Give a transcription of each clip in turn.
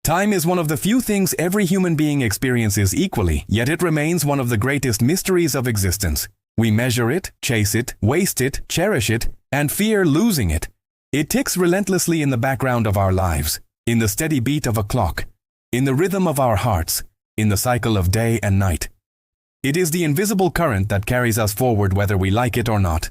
Time is one of the few things every human being experiences equally, yet it remains one of the greatest mysteries of existence. We measure it, chase it, waste it, cherish it, and fear losing it. It ticks relentlessly in the background of our lives, in the steady beat of a clock, in the rhythm of our hearts, in the cycle of day and night. It is the invisible current that carries us forward whether we like it or not.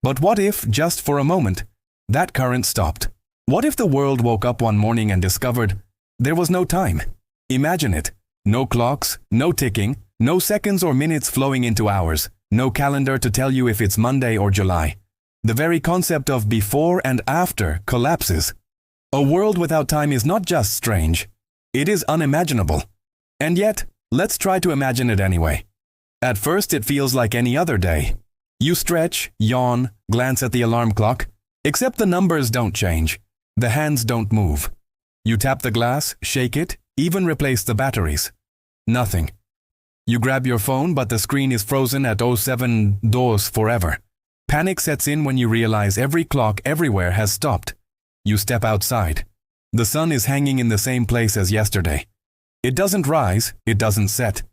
But what if, just for a moment, that current stopped? What if the world woke up one morning and discovered there was no time? Imagine it. No clocks, no ticking, no seconds or minutes flowing into hours, no calendar to tell you if it's Monday or July. The very concept of before and after collapses. A world without time is not just strange, it is unimaginable. And yet, let's try to imagine it anyway. At first it feels like any other day. You stretch, yawn, glance at the alarm clock, except the numbers don't change. The hands don't move. You tap the glass, shake it, even replace the batteries. Nothing. You grab your phone, but the screen is frozen at 07 DOS forever. Panic sets in when you realize every clock everywhere has stopped. You step outside. The sun is hanging in the same place as yesterday. It doesn't rise, it doesn't set.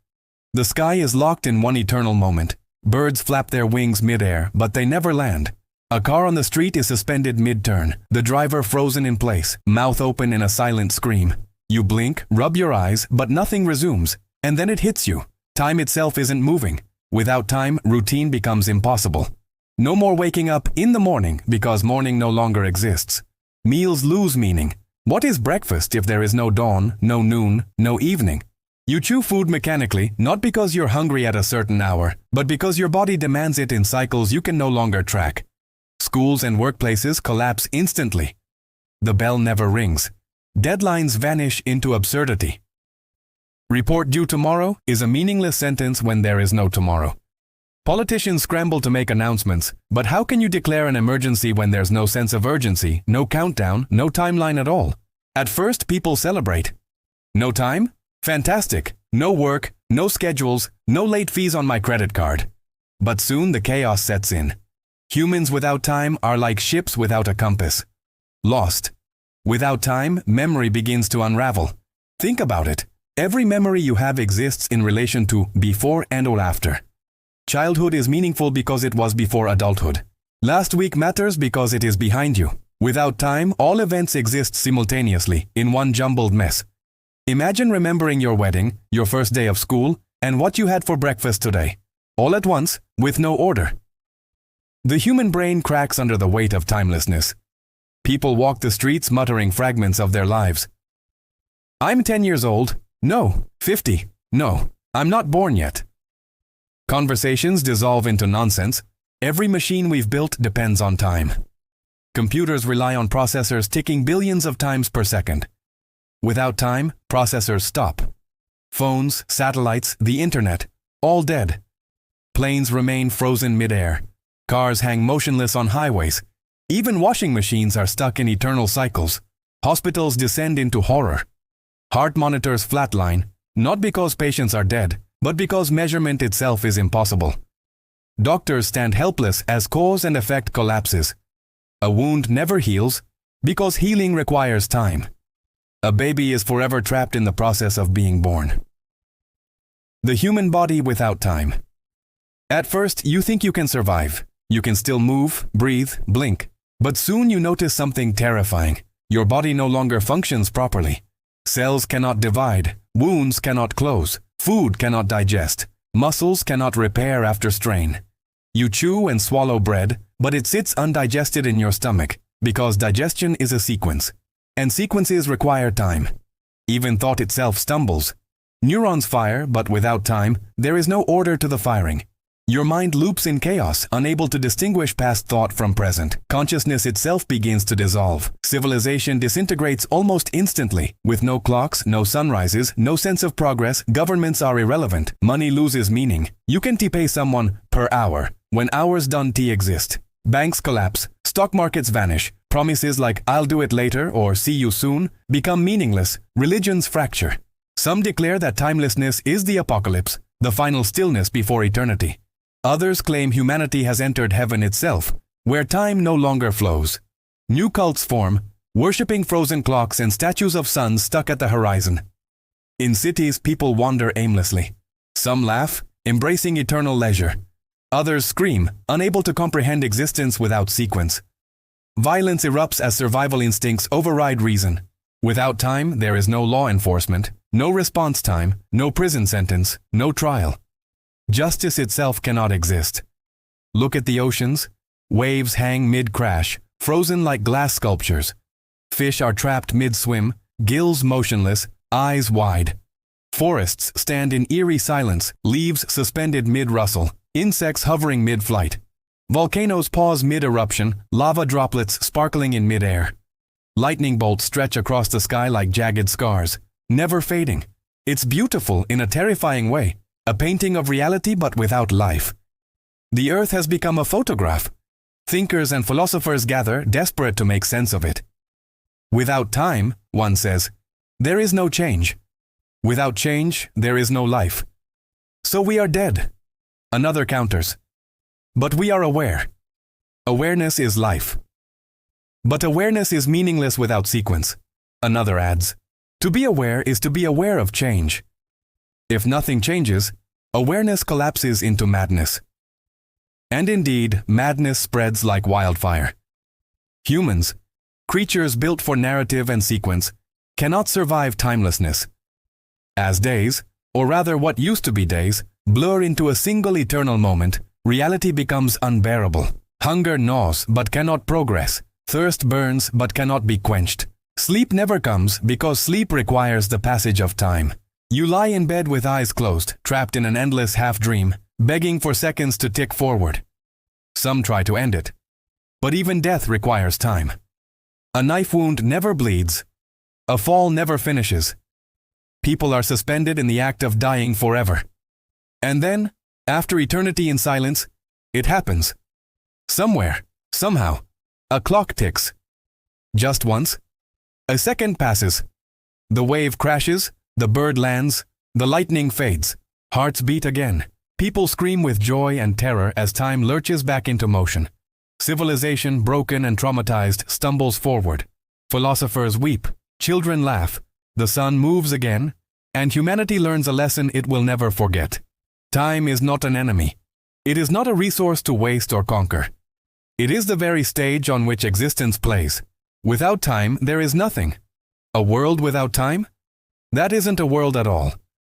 The sky is locked in one eternal moment. Birds flap their wings mid-air, but they never land. A car on the street is suspended mid-turn, the driver frozen in place, mouth open in a silent scream. You blink, rub your eyes, but nothing resumes, and then it hits you. Time itself isn't moving. Without time, routine becomes impossible. No more waking up in the morning because morning no longer exists. Meals lose meaning. What is breakfast if there is no dawn, no noon, no evening? You chew food mechanically, not because you're hungry at a certain hour, but because your body demands it in cycles you can no longer track. Schools and workplaces collapse instantly. The bell never rings. Deadlines vanish into absurdity. Report due tomorrow is a meaningless sentence when there is no tomorrow. Politicians scramble to make announcements, but how can you declare an emergency when there's no sense of urgency, no countdown, no timeline at all? At first, people celebrate. No time? Fantastic. No work, no schedules, no late fees on my credit card. But soon the chaos sets in. Humans without time are like ships without a compass. Lost. Without time, memory begins to unravel. Think about it. Every memory you have exists in relation to before and or after. Childhood is meaningful because it was before adulthood. Last week matters because it is behind you. Without time, all events exist simultaneously, in one jumbled mess. Imagine remembering your wedding, your first day of school, and what you had for breakfast today. All at once, with no order. The human brain cracks under the weight of timelessness. People walk the streets muttering fragments of their lives. I'm 10 years old. No. 50. No. I'm not born yet. Conversations dissolve into nonsense. Every machine we've built depends on time. Computers rely on processors ticking billions of times per second. Without time, processors stop. Phones, satellites, the internet, all dead. Planes remain frozen mid-air. Cars hang motionless on highways. Even washing machines are stuck in eternal cycles. Hospitals descend into horror. Heart monitors flatline, not because patients are dead, but because measurement itself is impossible. Doctors stand helpless as cause and effect collapses. A wound never heals because healing requires time. A baby is forever trapped in the process of being born. The human body without time. At first, you think you can survive. You can still move, breathe, blink. But soon you notice something terrifying. Your body no longer functions properly. Cells cannot divide, wounds cannot close, food cannot digest, muscles cannot repair after strain. You chew and swallow bread, but it sits undigested in your stomach, because digestion is a sequence. And sequences require time. Even thought itself stumbles. Neurons fire, but without time, there is no order to the firing. Your mind loops in chaos, unable to distinguish past thought from present. Consciousness itself begins to dissolve. Civilization disintegrates almost instantly. With no clocks, no sunrises, no sense of progress, governments are irrelevant. Money loses meaning. You can pay someone per hour, when hours done exist. Banks collapse. Stock markets vanish. Promises like "I'll do it later" or "see you soon" become meaningless. Religions fracture. Some declare that timelessness is the apocalypse, the final stillness before eternity. Others claim humanity has entered heaven itself, where time no longer flows. New cults form, worshipping frozen clocks and statues of suns stuck at the horizon. In cities, people wander aimlessly. Some laugh, embracing eternal leisure. Others scream, unable to comprehend existence without sequence. Violence erupts as survival instincts override reason. Without time, there is no law enforcement, no response time, no prison sentence, no trial. Justice itself cannot exist. Look at the oceans. Waves hang mid-crash, frozen like glass sculptures. Fish are trapped mid-swim, gills motionless, eyes wide. Forests stand in eerie silence, leaves suspended mid-rustle, insects hovering mid-flight. Volcanoes pause mid-eruption, lava droplets sparkling in mid-air. Lightning bolts stretch across the sky like jagged scars, never fading. It's beautiful in a terrifying way, a painting of reality but without life. The earth has become a photograph. Thinkers and philosophers gather, desperate to make sense of it. Without time, one says, there is no change. Without change, there is no life. So we are dead. Another counters. But we are aware. Awareness is life. But awareness is meaningless without sequence. Another adds. To be aware is to be aware of change. If nothing changes, awareness collapses into madness. And indeed, madness spreads like wildfire. Humans, creatures built for narrative and sequence, cannot survive timelessness. As days, or rather what used to be days, blur into a single eternal moment, reality becomes unbearable. Hunger gnaws but cannot progress. Thirst burns but cannot be quenched. Sleep never comes because sleep requires the passage of time. You lie in bed with eyes closed, trapped in an endless half-dream, begging for seconds to tick forward. Some try to end it. But even death requires time. A knife wound never bleeds. A fall never finishes. People are suspended in the act of dying forever. And then, after eternity in silence, it happens. Somewhere, somehow, a clock ticks. Just once. A second passes. The wave crashes, the bird lands, the lightning fades. Hearts beat again. People scream with joy and terror as time lurches back into motion. Civilization, broken and traumatized, stumbles forward. Philosophers weep. Children laugh. The sun moves again, and humanity learns a lesson it will never forget. Time is not an enemy. It is not a resource to waste or conquer. It is the very stage on which existence plays. Without time, there is nothing. A world without time? That isn't a world at all.